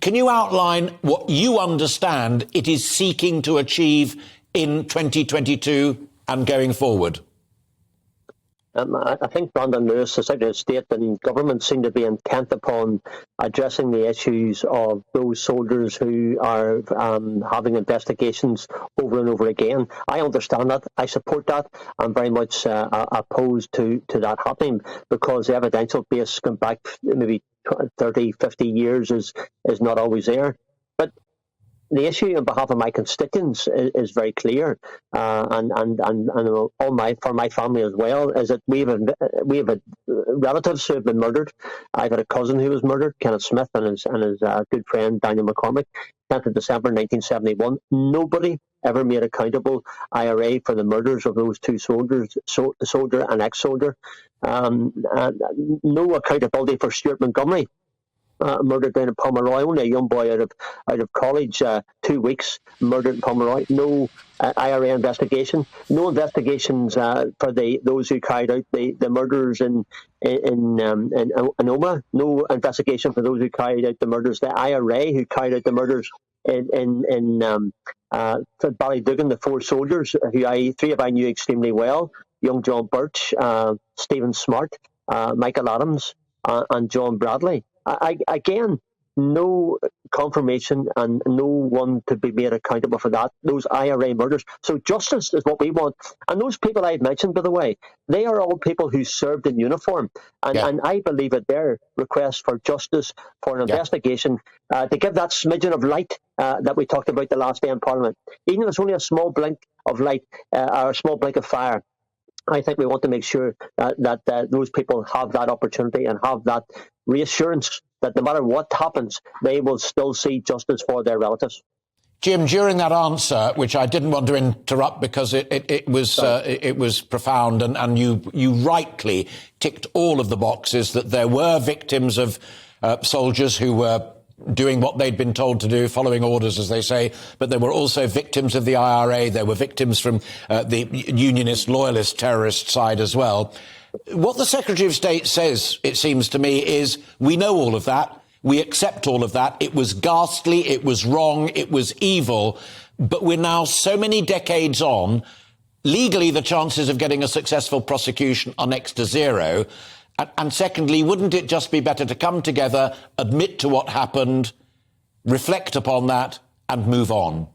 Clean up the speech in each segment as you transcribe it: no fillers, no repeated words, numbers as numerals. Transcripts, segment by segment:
Can you outline what you understand it is seeking to achieve in 2022 and going forward? I think Brandon Lewis, the Secretary of State, and government seem to be intent upon addressing the issues of those soldiers who are having investigations over and over again. I understand that. I support that. I'm very much opposed to that happening, because the evidential base going back maybe 30, 50 years is not always there. But the issue on behalf of my constituents is very clear, and for my family as well, is that we have relatives who have been murdered. I've had a cousin who was murdered, Kenneth Smith, and his good friend Daniel McCormick, 10th of December 1971. Nobody ever made accountable IRA for the murders of those two soldiers, soldier and ex-soldier. No accountability for Stuart Montgomery, murdered down in Pomeroy, only a young boy out of college, 2 weeks, murdered in Pomeroy. No IRA investigation, no investigations for those who carried out the murders in Anoma. No investigation for those who carried out the murders. The IRA who carried out the murders in Ballydugan, the four soldiers who three of I knew extremely well: young John Birch, Stephen Smart, Michael Adams, and John Bradley. Again, no confirmation and no one to be made accountable for those IRA murders. So justice is what we want. And those people I've mentioned, by the way, they are all people who served in uniform. And I believe that their request for justice, for an investigation, to give that smidgen of light that we talked about the last day in Parliament, even if it's only a small blink of light or a small blink of fire, I think we want to make sure that those people have that opportunity and have that reassurance that no matter what happens, they will still see justice for their relatives. Jim, during that answer, which I didn't want to interrupt because it was profound, and you rightly ticked all of the boxes, that there were victims of soldiers who were doing what they'd been told to do, following orders, as they say, but there were also victims of the IRA. There were victims from the unionist, loyalist, terrorist side as well. What the Secretary of State says, it seems to me, is we know all of that. We accept all of that. It was ghastly. It was wrong. It was evil. But we're now so many decades on. Legally, the chances of getting a successful prosecution are next to zero. And secondly, wouldn't it just be better to come together, admit to what happened, reflect upon that, and move on?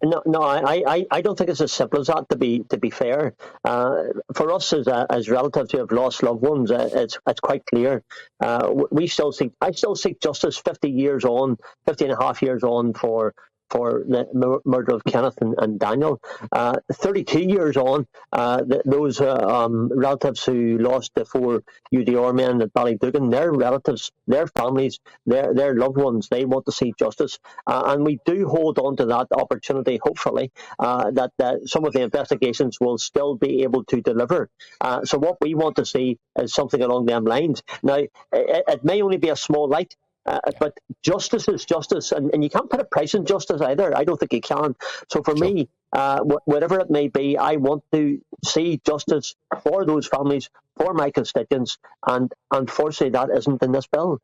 No, I don't think it's as simple as that. To be fair, for us as relatives who have lost loved ones, it's quite clear. I still seek justice 50 and a half years on for the murder of Kenneth and Daniel. 32 years on, those relatives who lost the four UDR men at Ballydugan, their relatives, their families, their loved ones, they want to see justice. And we do hold on to that opportunity, hopefully, that some of the investigations will still be able to deliver. So what we want to see is something along them lines. Now, it may only be a small light, but justice is justice, and you can't put a price on justice either. I don't think you can. So for me, whatever it may be, I want to see justice for those families, for my constituents, and unfortunately that isn't in this bill.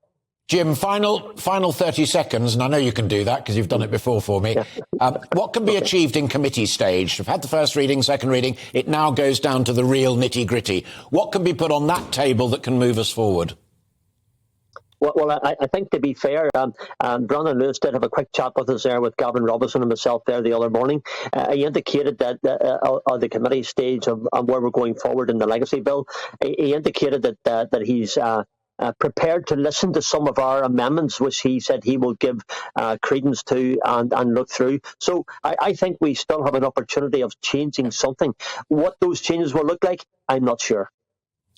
Jim, final 30 seconds, and I know you can do that because you've done it before for me. What can be achieved in committee stage? We've had the first reading, second reading. It now goes down to the real nitty-gritty. What can be put on that table that can move us forward? Well, I think, to be fair, Brandon Lewis did have a quick chat with us there, with Gavin Robinson and myself there the other morning. He indicated that on the committee stage of where we're going forward in the legacy bill, he indicated that he's prepared to listen to some of our amendments, which he said he will give credence to and look through. So I think we still have an opportunity of changing something. What those changes will look like, I'm not sure.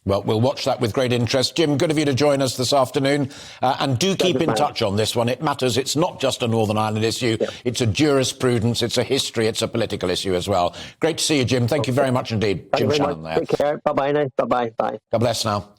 Well, we'll watch that with great interest. Jim, good of you to join us this afternoon. And do keep in touch on this one. It matters. It's not just a Northern Ireland issue. Yeah. It's a jurisprudence. It's a history. It's a political issue as well. Great to see you, Jim. Thank you very much indeed. Jim Shannon there. Take care. Bye-bye now. Bye-bye. Bye. God bless now.